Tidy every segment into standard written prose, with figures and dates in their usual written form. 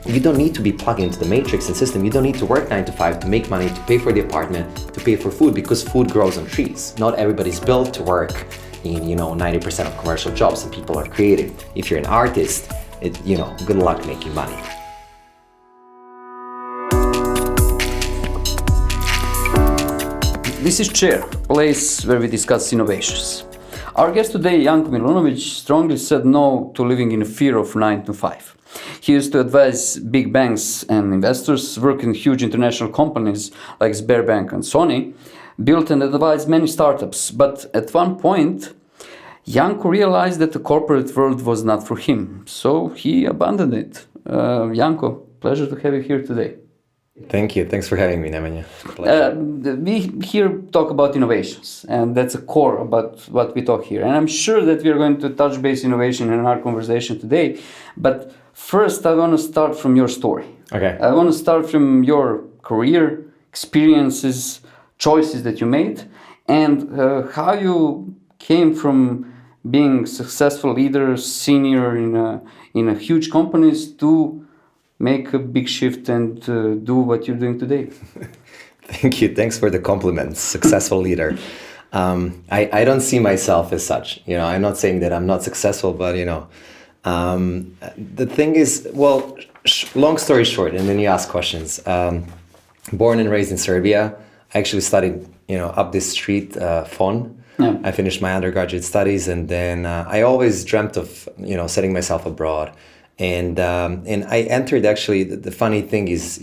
You don't need to be plugged into the matrix and system. You don't need to work 9 to 5 to make money, to pay for the apartment, to pay for food, because food grows on trees. Not everybody's built to work in 90% of commercial jobs, and people are creative. If you're an artist, good luck making money. This is Chair, a place where we discuss innovations. Our guest today, Janko Milunovic, strongly said no to living in fear of 9 to 5. He used to advise big banks and investors, work in huge international companies like Sberbank and Sony, built and advised many startups. But at one point, Janko realized that the corporate world was not for him, so he abandoned it. Janko, pleasure to have you here today. Thank you. Thanks for having me, Nemanja. We here talk about innovations, and that's a core about what we talk here. And I'm sure that we are going to touch base innovation in our conversation today. But first, I want to start from your story. Okay. I want to start from your career, experiences, choices that you made, and how you came from being successful leader, senior in a huge companies to make a big shift and do what you're doing today. Thank you. Thanks for the compliments. Successful leader. I don't see myself as such. I'm not saying that I'm not successful, but the thing is, well, long story short, and then you ask questions. Born and raised in Serbia, I actually studied, up this street, FON. Yeah. I finished my undergraduate studies, and then I always dreamt of, setting myself abroad. And I entered, actually, the funny thing is,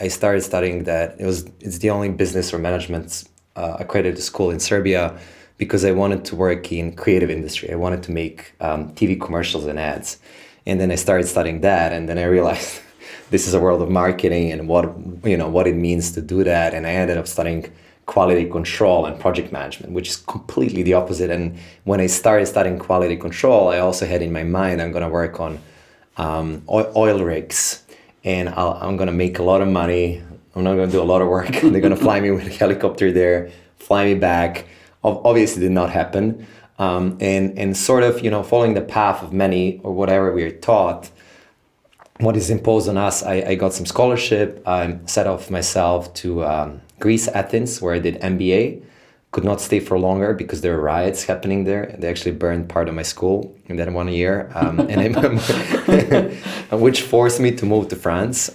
I started studying that. It's the only business or management accredited school in Serbia, because I wanted to work in creative industry. I wanted to make TV commercials and ads. And then I started studying that, and then I realized this is a world of marketing and what it means to do that. And I ended up studying quality control and project management, which is completely the opposite. And when I started studying quality control, I also had in my mind, I'm going to work on oil rigs, and I'm going to make a lot of money. I'm not going to do a lot of work. They're going to fly me with a helicopter there, fly me back. Obviously did not happen. And sort of, following the path of many, or whatever we are taught, what is imposed on us, I got some scholarship. I set off myself to Greece, Athens, where I did MBA. Could not stay for longer because there were riots happening there. They actually burned part of my school in that 1 year, which forced me to move to France.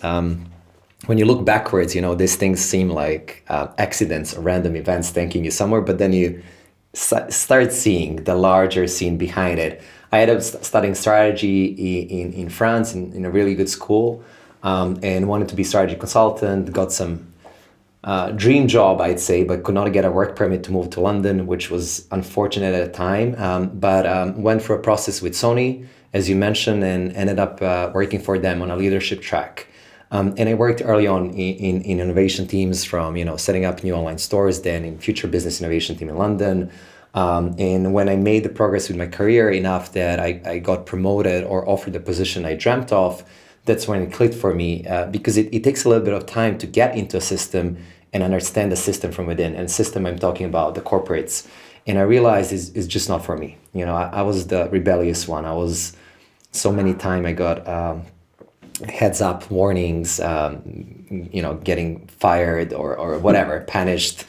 When you look backwards, these things seem like accidents or random events taking you somewhere, but then you start seeing the larger scene behind it. I ended up studying strategy in France in a really good school, and wanted to be strategy consultant, got some dream job, I'd say, but could not get a work permit to move to London, which was unfortunate at the time. But went through a process with Sony, as you mentioned, and ended up working for them on a leadership track. And I worked early on in innovation teams, from setting up new online stores, then in future business innovation team in London. And when I made the progress with my career enough that I got promoted or offered the position I dreamt of, that's when it clicked for me, because it takes a little bit of time to get into a system and understand the system from within. And system, I'm talking about the corporates. And I realized is just not for me. I was the rebellious one. So many times I got heads up warnings, getting fired or whatever, punished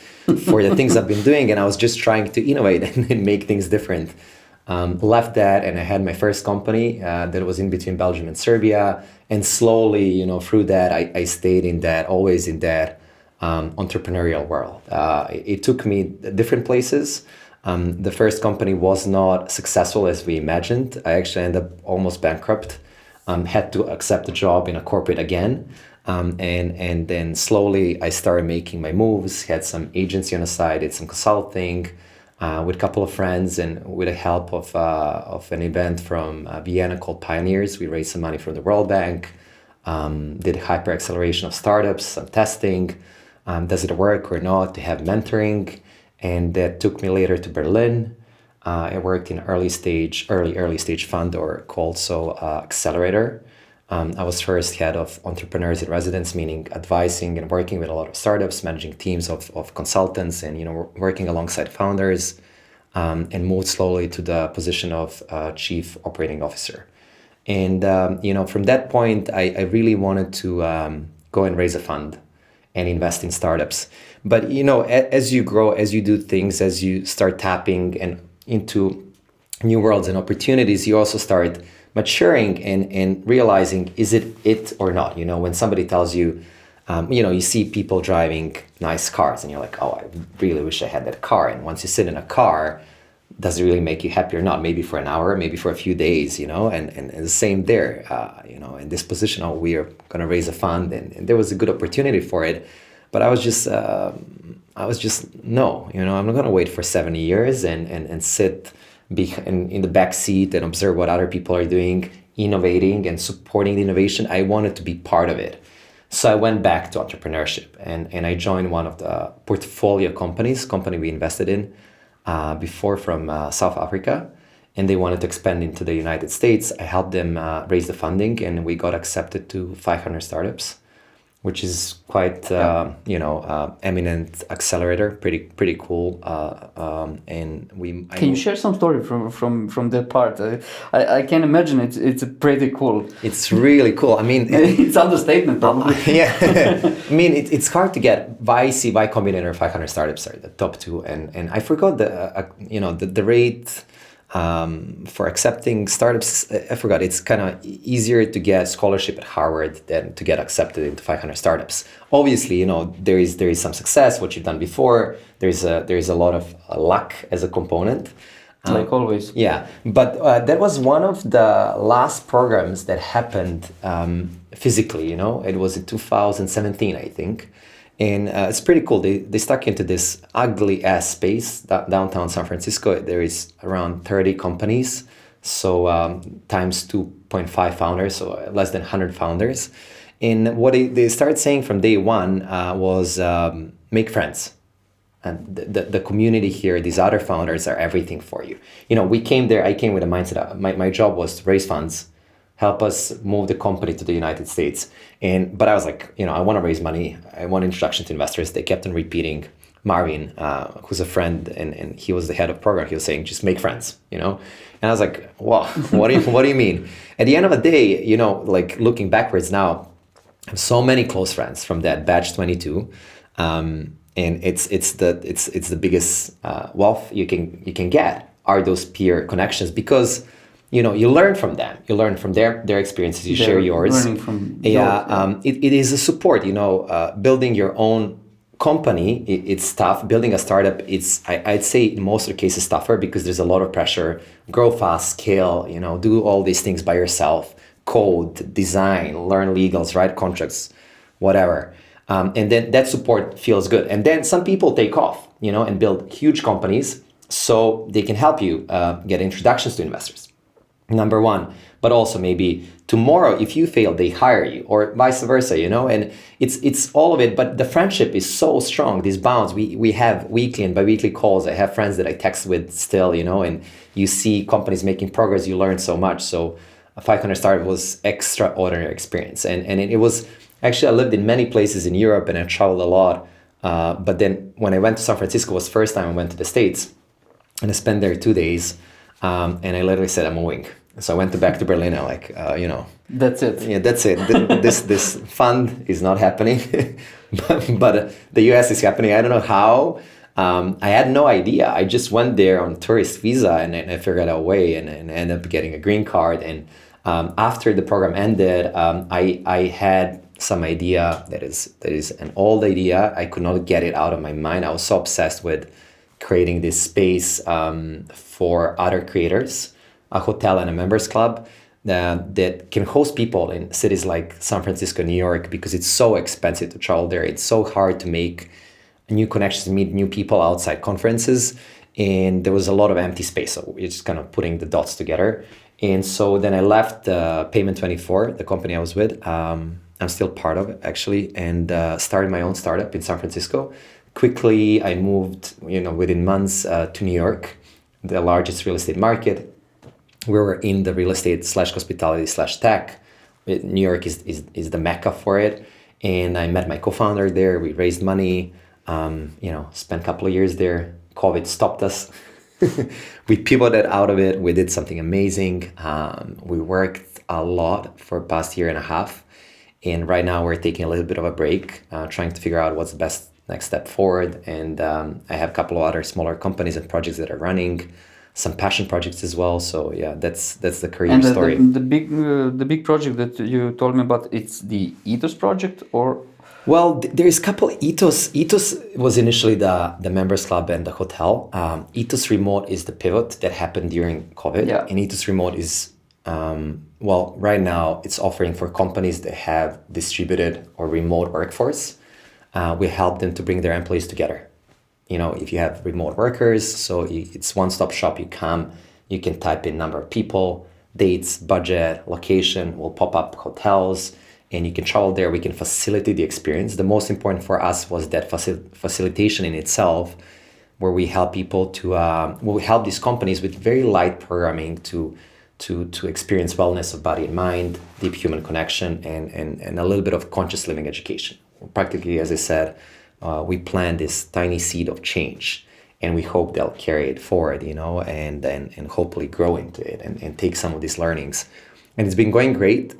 for the things I've been doing. And I was just trying to innovate and make things different. Left that, and I had my first company that was in between Belgium and Serbia. And slowly, through that, I stayed always in that entrepreneurial world. It took me different places. The first company was not successful as we imagined. I actually ended up almost bankrupt. Had to accept a job in a corporate again. And then slowly I started making my moves, had some agency on the side, did some consulting with a couple of friends, and with the help of an event from Vienna called Pioneers. We raised some money from the World Bank, did hyper acceleration of startups, some testing. Does it work or not? To have mentoring. And that took me later to Berlin. I worked in early stage fund, or called Accelerator. I was first head of entrepreneurs in residence, meaning advising and working with a lot of startups, managing teams of consultants, and working alongside founders, and moved slowly to the position of chief operating officer. And from that point, I really wanted to go and raise a fund and invest in startups. But as you grow, as you do things, as you start tapping and into new worlds and opportunities, you also start maturing and realizing, is it or not? When somebody tells you, you see people driving nice cars and you're like, oh, I really wish I had that car. And once you sit in a car, does it really make you happy or not? Maybe for an hour, maybe for a few days, and the same there, in this position, oh, we are going to raise a fund, and there was a good opportunity for it. But I was just no, I'm not going to wait for 70 years and sit in the back seat and observe what other people are doing, innovating and supporting the innovation. I wanted to be part of it. So I went back to entrepreneurship and I joined one of the portfolio company we invested in before from South Africa. And they wanted to expand into the United States. I helped them raise the funding and we got accepted to 500 startups, which is quite, eminent accelerator, pretty cool. Can you share some story from that part? I can imagine it's pretty cool. It's really cool. I mean, it's understatement probably. Yeah, I mean, it's hard to get. Y Combinator 500 startups are the top two, and I forgot the rate. For accepting startups, I forgot. It's kind of easier to get scholarship at Harvard than to get accepted into 500 startups. Obviously, there is some success, what you've done before. There is a lot of luck as a component. Like always. Yeah, but that was one of the last programs that happened physically. It was in 2017, I think. And it's pretty cool. They stuck into this ugly ass space downtown San Francisco. There is around 30 companies, so times 2.5 founders, so less than 100 founders. And what they started saying from day one was make friends. And the community here, these other founders are everything for you. We came there. I came with a mindset. My job was to raise funds, help us move the company to the United States. But I was like, I want to raise money. I want introduction to investors. They kept on repeating. Marvin, who's a friend, and he was the head of program, he was saying, just make friends, And I was like, wow, what do you mean? At the end of the day, like looking backwards now, I have so many close friends from that batch 22. And it's the biggest wealth you can get are those peer connections, because you learn from them. You learn from their experiences. You share yours. Learning from it is a support. Building your own company, it's tough. Building a startup, I'd say in most of the cases tougher because there's a lot of pressure. Grow fast, scale. Do all these things by yourself. Code, design, learn legals, write contracts, whatever. And then that support feels good. And then some people take off, and build huge companies so they can help you get introductions to investors. Number one, but also maybe tomorrow, if you fail, they hire you, or vice versa, and it's all of it. But the friendship is so strong, these bonds. We have weekly and bi-weekly calls. I have friends that I text with still, and you see companies making progress, you learn so much. So a 500 startup was extraordinary experience. And it was, actually, I lived in many places in Europe and I traveled a lot. But then when I went to San Francisco, was the first time I went to the States, and I spent there 2 days. And I literally said, I'm moving. So I went back to Berlin. I'm like, that's it. Yeah, that's it. This fund is not happening, but the US is happening. I don't know how. I had no idea. I just went there on tourist visa and I figured out a way and ended up getting a green card. And after the program ended, I had some idea that is an old idea. I could not get it out of my mind. I was so obsessed with creating this space for other creators, a hotel and a members club that can host people in cities like San Francisco, New York, because it's so expensive to travel there. It's so hard to make new connections, meet new people outside conferences. And there was a lot of empty space. So we're just kind of putting the dots together. And so then I left Payment24, the company I was with. I'm still part of it, actually, and started my own startup in San Francisco. Quickly, I moved, within months to New York, the largest real estate market. We were in the real estate / hospitality / tech. New York is the mecca for it. And I met my co-founder there. We raised money, spent a couple of years there. COVID stopped us. We pivoted out of it. We did something amazing. We worked a lot for past year and a half. And right now we're taking a little bit of a break, trying to figure out what's the best next step forward. And I have a couple of other smaller companies and projects that are running, some passion projects as well. So yeah, that's the career And story. the big project that you told me about, it's the Ethos project, or? Well, there's a couple. Ethos was initially the members club and the hotel. Ethos Remote is the pivot that happened during COVID. Yeah. And Ethos Remote is, well, right now it's offering for companies that have distributed or remote workforce. We help them to bring their employees together. You know, if you have remote workers, so it's one-stop shop. You come, you can type in number of people, dates, budget, location, will pop up hotels, and you can travel there. We can facilitate the experience. The most important for us was that facilitation in itself, where we help people to, we help these companies with very light programming to experience wellness of body and mind, deep human connection, and a little bit of conscious living education. Practically, as I said, we plant this tiny seed of change, and we hope they'll carry it forward, you know, and hopefully grow into it and take some of these learnings. And it's been going great.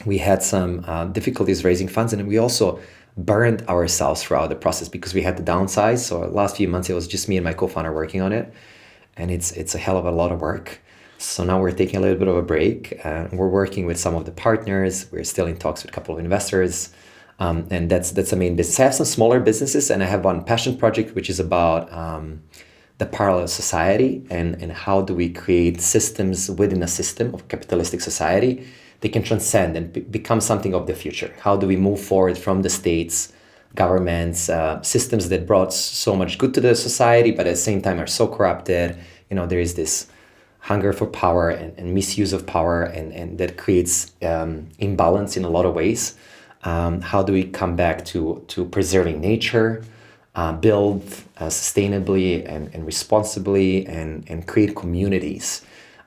We had some difficulties raising funds, and we also burned ourselves throughout the process because we had to downsize. So last few months, it was just me and my co-founder working on it, and it's a hell of a lot of work. So now we're taking a little bit of a break. We're working with some of the partners. We're still in talks with a couple of investors. And that's the main business. I have some smaller businesses, and I have one passion project, which is about the parallel society and how do we create systems within a system of capitalistic society that can transcend and become something of the future. How do we move forward from the states, governments, systems that brought so much good to the society, but at the same time are so corrupted. You know, there is this hunger for power and misuse of power, and that creates imbalance in a lot of ways. How do we come back to preserving nature, build sustainably and responsibly, and create communities,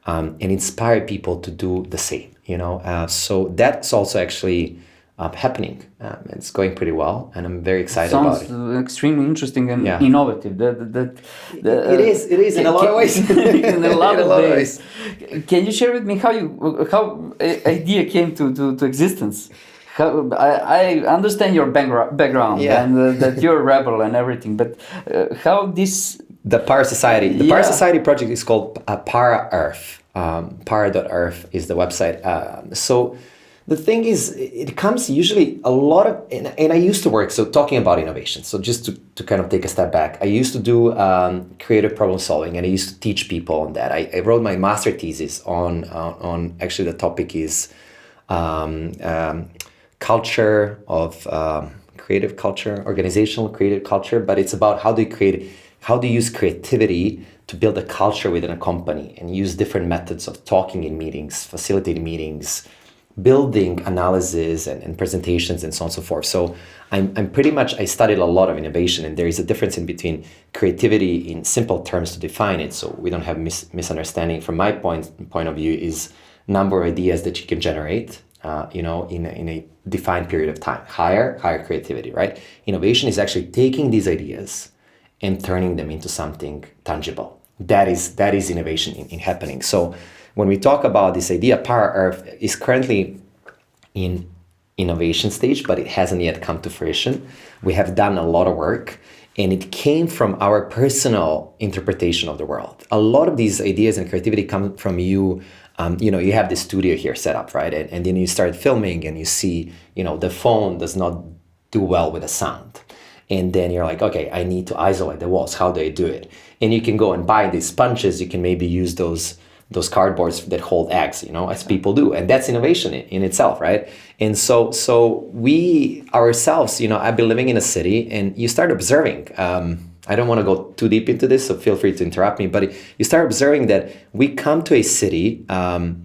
and inspire people to do the same, you know? So that's also actually happening. It's going pretty well, and I'm very excited about it. Sounds extremely interesting and Yeah. innovative. It is in a lot of ways. In a lot In of ways. Can you share with me how idea came to existence? I understand your background Yeah. and that you're a rebel and everything, but how this... The Para Society. The Yeah. Para Society project is called Para Earth. Para.earth is the website. So the thing is, it comes usually a lot of, and I used to work, so talking about innovation. So just to kind of take a step back, I used to do creative problem solving, and I used to teach people on that. I wrote my master thesis on actually the topic is culture of creative culture, organizational creative culture, but it's about how do you use creativity to build a culture within a company and use different methods of talking in meetings, facilitating meetings, building analysis and presentations and so on and so forth. So I'm pretty much, I studied a lot of innovation, and there is a difference in between creativity in simple terms to define it, so we don't have misunderstanding. From my point of view is number of ideas that you can generate, you know, in a defined period of time. Higher creativity, right? Innovation is actually taking these ideas and turning them into something tangible. That is innovation in happening. So when we talk about this idea, Para Earth is currently in innovation stage, but it hasn't yet come to fruition. We have done a lot of work, and it came from our personal interpretation of the world. A lot of these ideas and creativity come from you. You know, you have this studio here set up, right? And then you start filming, and you see, you know, the phone does not do well with the sound. And then you're like, okay, I need to isolate the walls. How do I do it? And you can go and buy these sponges. You can maybe use those cardboards that hold eggs, you know, as people do. And that's innovation in itself, right? And so we ourselves, you know, I've been living in a city, and you start observing. I don't want to go too deep into this, so feel free to interrupt me. But you start observing that we come to a city.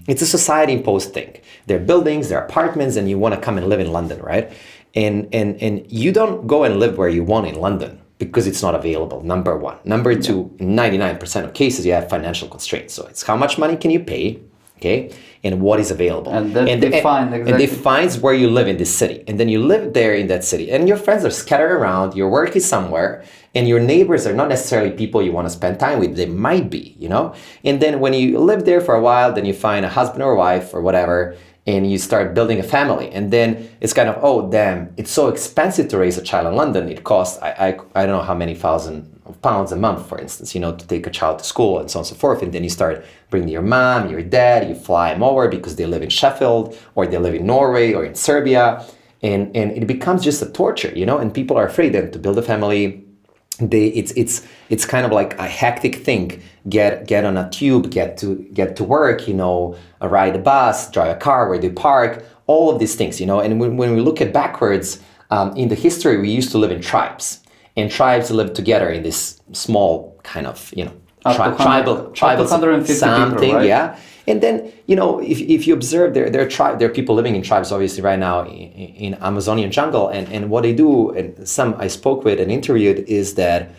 It's a society-imposed thing. There are buildings, there are apartments, and you want to come and live in London, right? And you don't go and live where you want in London because it's not available, number one. Number two, 99% of cases, you have financial constraints. So it's how much money can you pay, okay? And what is available. And that defines where you live in this city. And then you live there in that city. And your friends are scattered around, your work is somewhere, And your neighbors are not necessarily people you want to spend time with. They might be, you know? And then when you live there for a while, then you find a husband or wife or whatever, and you start building a family. And then it's kind of, oh, damn, it's so expensive to raise a child in London. It costs, I don't know how many thousand of pounds a month, for instance, you know, to take a child to school and so on and so forth. And then you start bringing your mom, your dad, you fly them over because they live in Sheffield or they live in Norway or in Serbia. And it becomes just a torture, you know, and people are afraid then to build a family. It's kind of like a hectic thing. Get on a tube, get to work, you know, ride a bus, drive a car, where they park, all of these things, you know. And when we look at backwards in the history, we used to live in tribes, and tribes lived together in this small kind of, you know, tribal 150 something, people, right? yeah. And then, you know, if you observe, there are people living in tribes, obviously, right now in Amazonian jungle. And what they do, and some I spoke with and interviewed, is that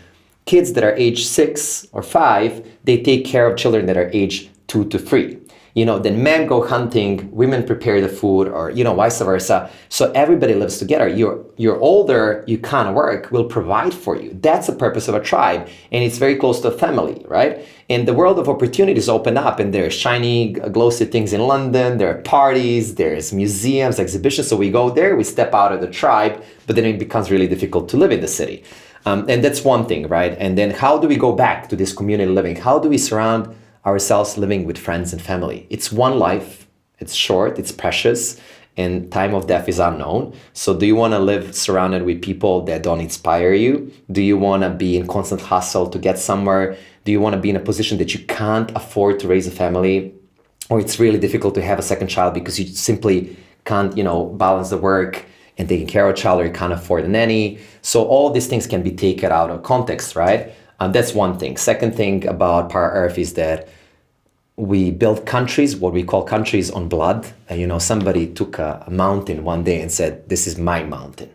kids that are age 6 or 5, they take care of children that are age 2 to 3. You know, then men go hunting, women prepare the food, or, you know, vice versa. So everybody lives together. You're older, you can't work, we'll provide for you. That's the purpose of a tribe. And it's very close to a family, right? And the world of opportunities open up, and there's shiny, glossy things in London, there are parties, there's museums, exhibitions. So we go there, we step out of the tribe, but then it becomes really difficult to live in the city. And that's one thing, right? And then how do we go back to this community living? How do we surround ourselves living with friends and family? It's one life, it's short, it's precious, and time of death is unknown. So do you want to live surrounded with people that don't inspire you? Do you want to be in constant hustle to get somewhere? Do you want to be in a position that you can't afford to raise a family? Or it's really difficult to have a second child because you simply can't, you know, balance the work and taking care of a child, or you can't afford a nanny. So all these things can be taken out of context, right? That's one thing. Second thing about Para Earth is that we build countries, what we call countries, on blood. You know, somebody took a mountain one day and said, this is my mountain,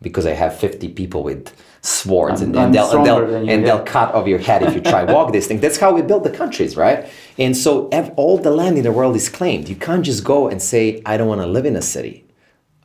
because I have 50 people with swords, and they'll cut off your head if you try walk this thing. That's how we build the countries, right? And so all the land in the world is claimed. You can't just go and say, I don't want to live in a city.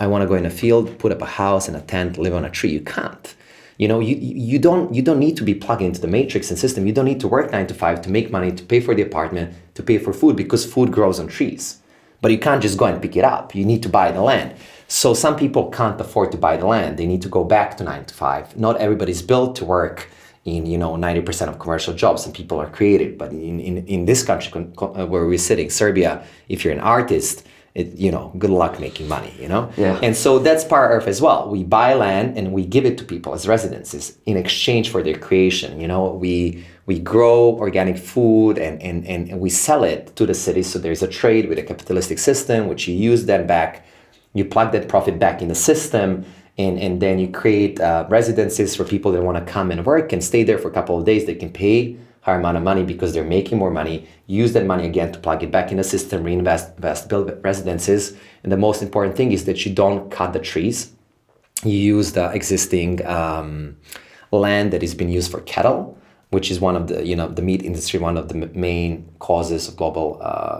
I want to go in a field, put up a house and a tent, live on a tree. You can't. You know, you don't need to be plugged into the matrix and system. You don't need to work 9 to 5 to make money, to pay for the apartment, to pay for food, because food grows on trees. But you can't just go and pick it up. You need to buy the land. So some people can't afford to buy the land. They need to go back to 9 to 5. Not everybody's built to work in, you know, 90% of commercial jobs. Some people are creative. But in this country where we're sitting, Serbia, if you're an artist, you know, good luck making money, you know? Yeah. And so that's Para Earth as well. We buy land and we give it to people as residences in exchange for their creation. You know, we grow organic food and we sell it to the city. So there's a trade with a capitalistic system, which you use then back, you plug that profit back in the system, and then you create residences for people that want to come and work and stay there for a couple of days. They can pay higher amount of money because they're making more money, use that money again to plug it back in the system, reinvest, build residences. And the most important thing is that you don't cut the trees. You use the existing land that is being used for cattle, which is one of the, you know, the meat industry, one of the main causes of global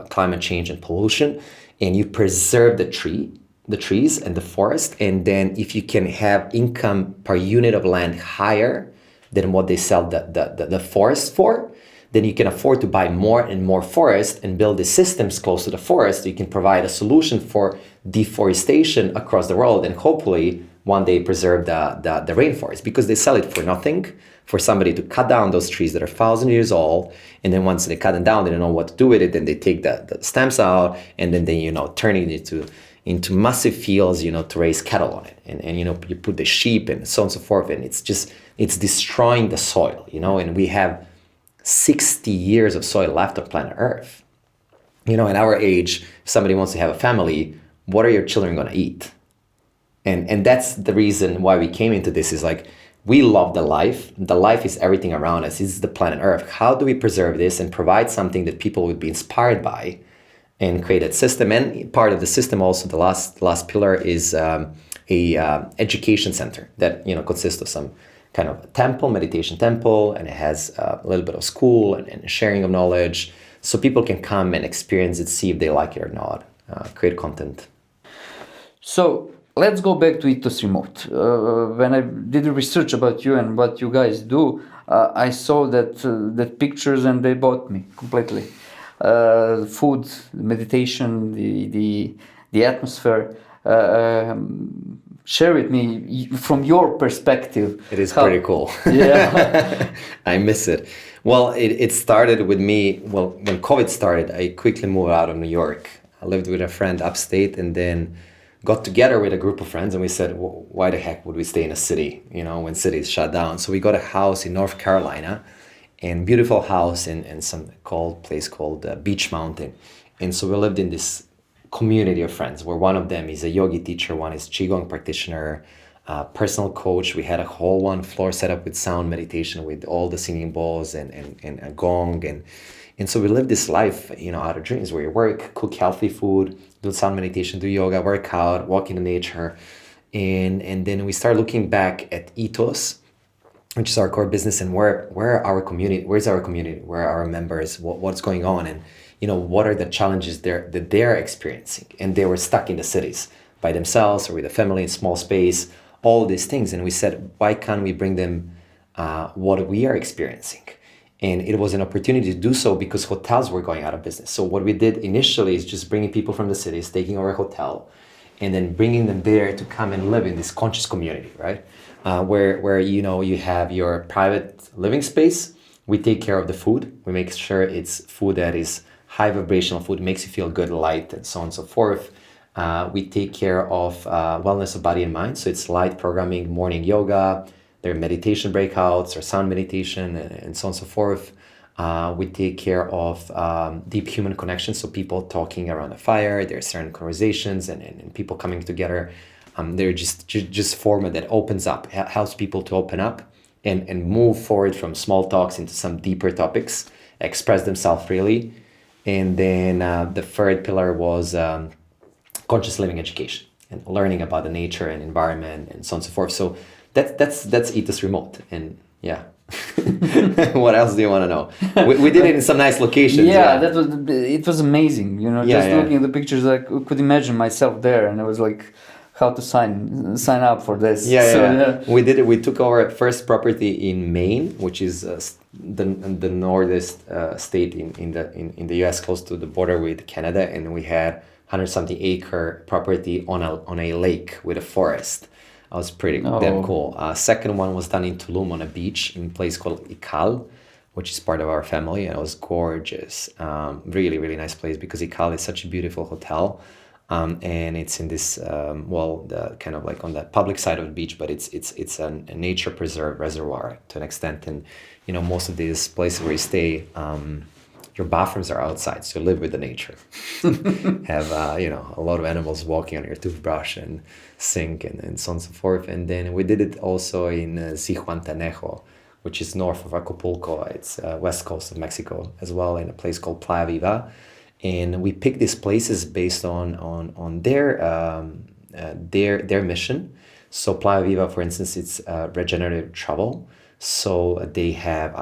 climate change and pollution. And you preserve the trees and the forest. And then if you can have income per unit of land higher than what they sell the forest for, then you can afford to buy more and more forest and build the systems close to the forest. You can provide a solution for deforestation across the world, and hopefully one day preserve the rainforest, because they sell it for nothing, for somebody to cut down those trees that are 1,000 years old. And then once they cut them down, they don't know what to do with it. Then they take the stems out, and then they, you know, turn it into massive fields, you know, to raise cattle on it. And you know, you put the sheep and so on and so forth. And it's destroying the soil, you know, and we have 60 years of soil left on planet Earth. You know, at our age, if somebody wants to have a family, what are your children going to eat? And that's the reason why we came into this, is like, we love the life. The life is everything around us. This is the planet Earth. How do we preserve this and provide something that people would be inspired by, and create that system? And part of the system also, the last pillar is a education center that, you know, consists of some kind of temple, meditation temple, and it has a little bit of school and sharing of knowledge, so people can come and experience it, see if they like it or not, create content. So let's go back to Ethos Remote. When I did research about you and what you guys do, I saw that pictures and they bought me completely. Food, meditation, the atmosphere. Share with me from your perspective. It is pretty cool. Yeah. I miss it. Well, it started with me. Well, when COVID started, I quickly moved out of New York. I lived with a friend upstate, and then got together with a group of friends, and we said, why the heck would we stay in a city, when cities shut down? So we got a house in North Carolina, and beautiful house in some place called Beach Mountain. And so we lived in this community of friends, where one of them is a yogi teacher, one is Qigong practitioner, personal coach. We had a whole one floor set up with sound meditation, with all the singing bowls and a gong. And so we live this life, out of dreams, where you work, cook healthy food, do sound meditation, do yoga, work out, walk in the nature. And then we start looking back at Ethos, which is our core business, and where's our community, where are our members, what's going on, and what are the challenges that they're experiencing. And they were stuck in the cities by themselves or with a family in small space, all these things. And we said, why can't we bring them what we are experiencing? And it was an opportunity to do so because hotels were going out of business. So what we did initially is just bringing people from the cities, taking over a hotel, and then bringing them there to come and live in this conscious community, right? Where you have your private living space. We take care of the food. We make sure it's food that is high vibrational food, makes you feel good, light, and so on and so forth. We take care of wellness of body and mind. So it's light programming, morning yoga, there are meditation breakouts or sound meditation, and so on and so forth. We take care of deep human connections, so people talking around a fire, there are certain conversations and people coming together. They're just format that opens up, helps people to open up and move forward from small talks into some deeper topics, express themselves freely. And then the third pillar was conscious living education and learning about the nature and environment and so on and so forth. So that's Ethos Remote. And yeah. What else do you want to know? We did it in some nice locations. Yeah, it was amazing. Looking at the pictures, I could imagine myself there, and I was like, how to sign up for this. Yeah. We did it. We took our first property in Maine, which is the northest state in the US, close to the border with Canada, and we had 100-something acre property on a lake with a forest. That was pretty damn cool. Second one was done in Tulum on a beach in a place called Ikal, which is part of our family, and it was gorgeous. Really, really nice place because Ikal is such a beautiful hotel. And it's in this the kind of like on the public side of the beach, but it's a nature preserved reservoir to an extent. And most of these places where you stay, your bathrooms are outside, so you live with the nature. Have a lot of animals walking on your toothbrush and sink and so on and so forth. And then we did it also in Zihuatanejo, which is north of Acapulco. It's west coast of Mexico as well, in a place called Playa Viva. And we picked these places based on their mission. So Playa Viva, for instance, it's regenerative travel. So they have,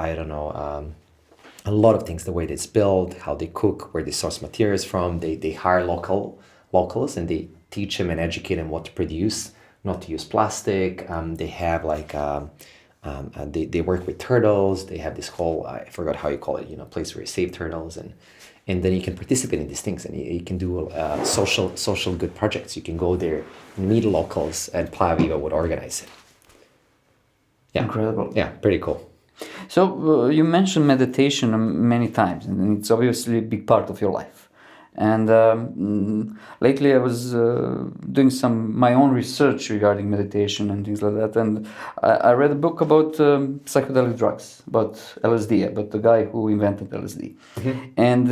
a lot of things, the way it's built, how they cook, where they source materials from. They hire locals and they teach them and educate them what to produce, not to use plastic. They have they work with turtles. They have this whole, I forgot how you call it, place where you save turtles, and then you can participate in these things, and you can do social good projects. You can go there, meet locals, and Playa Viva would organize it. Yeah. Incredible. Yeah, pretty cool. So you mentioned meditation many times, and it's obviously a big part of your life. And lately I was doing my own research regarding meditation and things like that, and I read a book about psychedelic drugs, about LSD, about the guy who invented LSD. Mm-hmm. And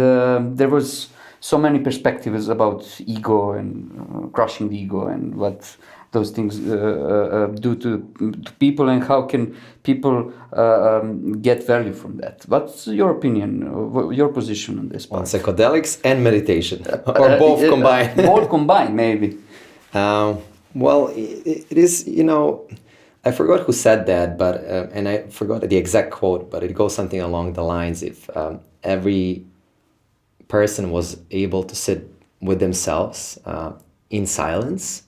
there was so many perspectives about ego and crushing the ego and what those things do to people, and how can people get value from that. What's your opinion, your position on this part? On psychedelics and meditation, or both combined? Both combined, maybe. Well, it is, I forgot who said that, but and I forgot the exact quote, but it goes something along the lines, if every person was able to sit with themselves in silence,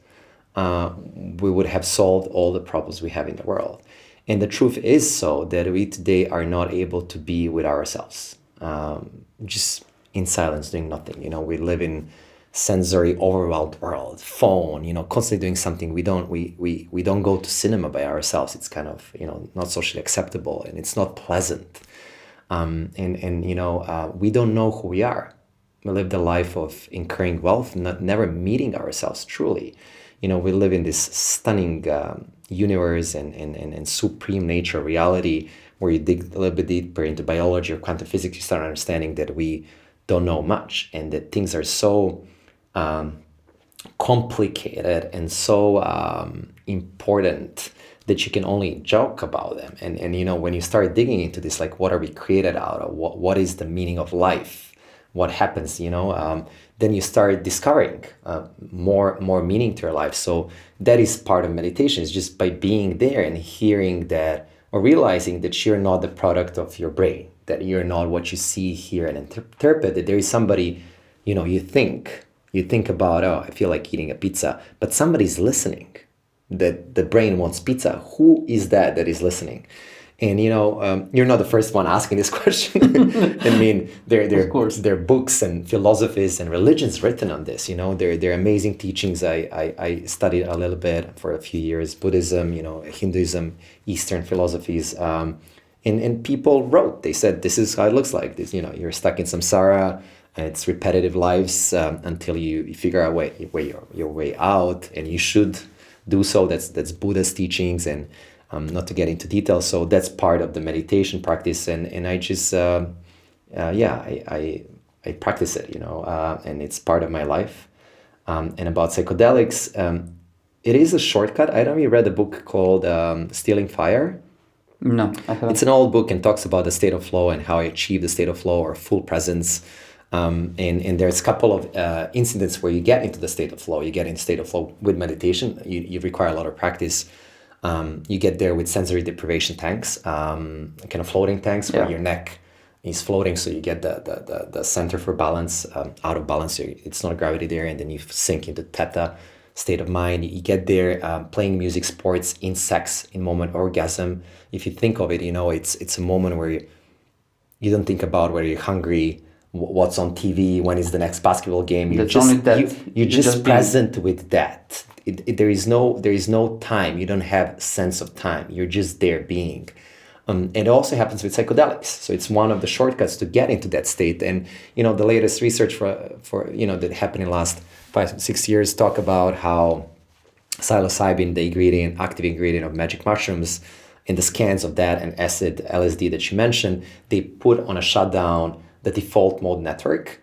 we would have solved all the problems we have in the world. And the truth is so that we today are not able to be with ourselves, just in silence, doing nothing. We live in sensory overwhelmed world, phone, constantly doing something. We don't go to cinema by ourselves. It's kind of, not socially acceptable, and it's not pleasant. We don't know who we are. We live the life of incurring wealth, never meeting ourselves truly. We live in this stunning universe and supreme nature reality where you dig a little bit deeper into biology or quantum physics, you start understanding that we don't know much, and that things are so complicated and so important that you can only joke about them. And when you start digging into this, like, what are we created out of? What is the meaning of life? What happens? Then you start discovering more meaning to your life. So that is part of meditation. Is just by being there and hearing that, or realizing that you're not the product of your brain, that you're not what you see, hear, and interpret. That there is somebody, you think about, oh, I feel like eating a pizza, but somebody's listening. That the brain wants pizza. Who is that is listening? And you're not the first one asking this question. I mean, there are books and philosophies and religions written on this. There are amazing teachings. I studied a little bit for a few years Buddhism, Hinduism, Eastern philosophies, and people wrote. They said this is how it looks like. This, you're stuck in samsara. It's repetitive lives until you figure out your way out, and you should do so. That's Buddha's teachings, and not to get into details. So that's part of the meditation practice, and I just I practice it, and it's part of my life. And about psychedelics, it is a shortcut. I don't know, you read a book called Stealing Fire? No, I haven't. It's an old book and talks about the state of flow and how I achieve the state of flow or full presence. And there's a couple of incidents where you get into the state of flow. You get in state of flow with meditation. You require a lot of practice. You get there with sensory deprivation tanks, kind of floating tanks where your neck is floating, so you get the center for balance out of balance. So it's not gravity there, and then you sink into theta state of mind. You get there playing music, sports, in sex, in moment orgasm. If you think of it, it's a moment where you don't think about whether you're hungry, what's on TV, when is the next basketball game. You're just present with that. There is no time. You don't have sense of time. You're just there being. It also happens with psychedelics. So it's one of the shortcuts to get into that state. And the latest research for that happened in the last 5-6 years talk about how psilocybin, the active ingredient of magic mushrooms, in the scans of that and acid LSD that you mentioned, they put on a shutdown the default mode network,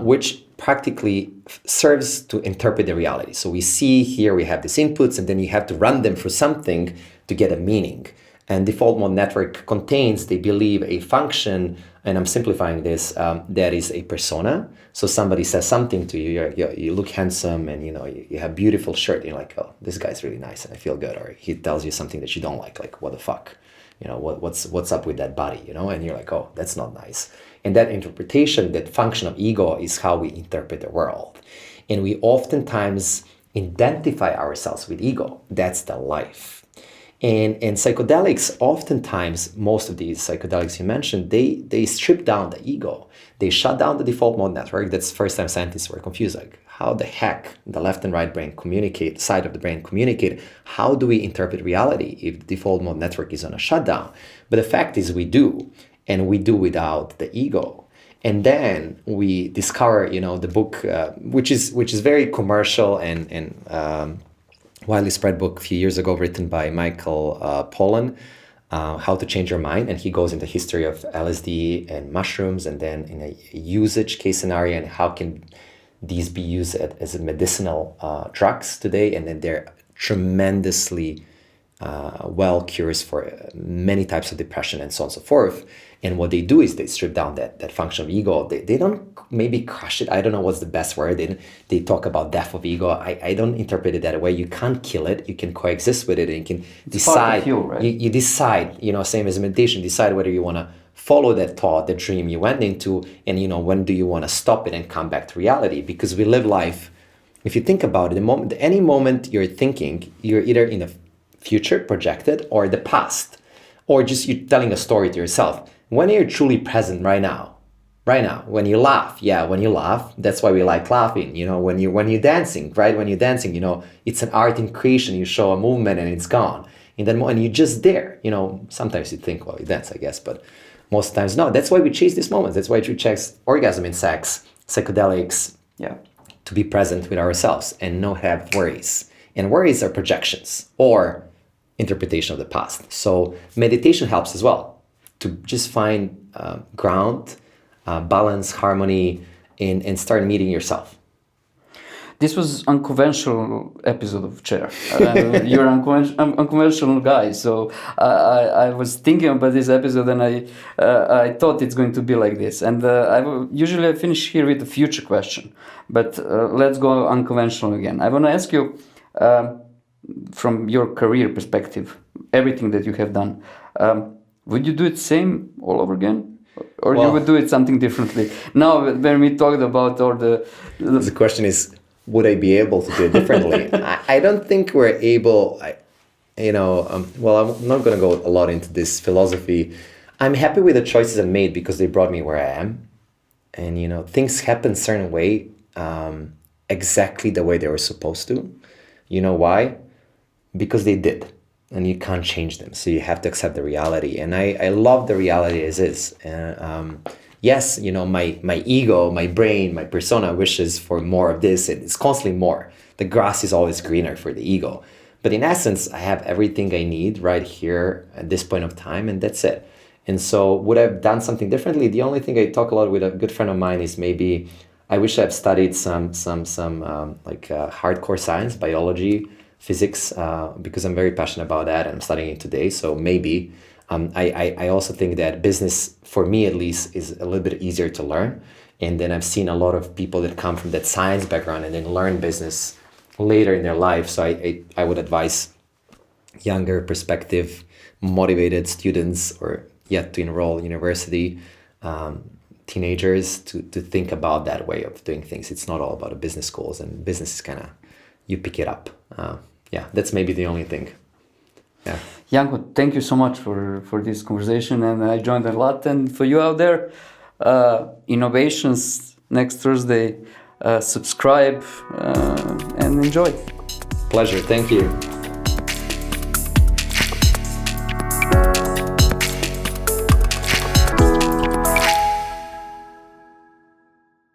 which practically serves to interpret the reality. So we see here, we have these inputs, and then you have to run them through something to get a meaning. And default mode network contains, they believe, a function, and I'm simplifying this, that is a persona. So somebody says something to you, you look handsome, and you have beautiful shirt, you're like, oh, this guy's really nice and I feel good. Or he tells you something that you don't like what the fuck? What's up with that body, and you're like, oh, that's not nice. And that interpretation, that function of ego, is how we interpret the world. And we oftentimes identify ourselves with ego. That's the life. And psychedelics, oftentimes, most of these psychedelics you mentioned, they strip down the ego. They shut down the default mode network. That's the first time scientists were confused. Like, how the heck the left and right brain communicate, side of the brain communicate? How do we interpret reality if the default mode network is on a shutdown? But the fact is we do, and we do without the ego. And then we discover, the book, which is very commercial and widely spread book a few years ago, written by Michael Pollan, How to Change Your Mind. And he goes into history of LSD and mushrooms, and then in a usage case scenario, and how can these be used as medicinal drugs today. And then they're tremendously well cures for many types of depression and so on and so forth. And what they do is they strip down that function of ego. They don't maybe crush it. I don't know what's the best word. They talk about death of ego. I don't interpret it that way. You can't kill it. You can coexist with it, and you can decide. You, right? You decide, same as meditation, decide whether you want to follow that thought, the dream you went into, and when do you want to stop it and come back to reality. Because we live life If you think about it, any moment you're thinking, you're either in the future projected or the past, or just you telling a story to yourself. When you're truly present right now, when you laugh, when you laugh, that's why we like laughing. When you're dancing, right? When you're dancing, it's an art in creation. You show a movement and it's gone. And then when you're just there, sometimes you think, well, you dance, I guess, but most times no. That's why we chase these moments. That's why we chase orgasm in sex, psychedelics, Yeah. to be present with ourselves and not have worries. And worries are projections or interpretation of the past. So meditation helps as well to just find ground, balance, harmony, and start meeting yourself. This was unconventional episode of Chair. You're an unconventional guy, so I was thinking about this episode and I thought it's going to be like this. And usually I finish here with a future question, but let's go unconventional again. I want to ask you, from your career perspective, everything that you have done, would you do it same all over again? Or you would do it something differently? Now, when we talked about all the question is, would I be able to do it differently? I don't think we're able. I'm not going to go a lot into this philosophy. I'm happy with the choices I made because they brought me where I am. And, things happen a certain way, exactly the way they were supposed to. You know why? Because they did. And you can't change them. So you have to accept the reality. And I love the reality as is. Yes, my ego, my brain, my persona wishes for more of this. It's constantly more. The grass is always greener for the ego. But in essence, I have everything I need right here at this point of time, and that's it. And so would I have done something differently? The only thing I talk a lot with a good friend of mine is maybe I wish I've studied some hardcore science, biology, physics, because I'm very passionate about that and I'm studying it today. So maybe I also think that business, for me at least, is a little bit easier to learn. And then I've seen a lot of people that come from that science background and then learn business later in their life. So I would advise younger, prospective, motivated students or yet to enroll university teenagers to think about that way of doing things. It's not all about a business schools, and business is kind of, you pick it up. That's maybe the only thing. Yeah. Janko, thank you so much for this conversation, and I joined a lot. And for you out there, Innovations next Thursday, subscribe and enjoy. Pleasure. Thank you.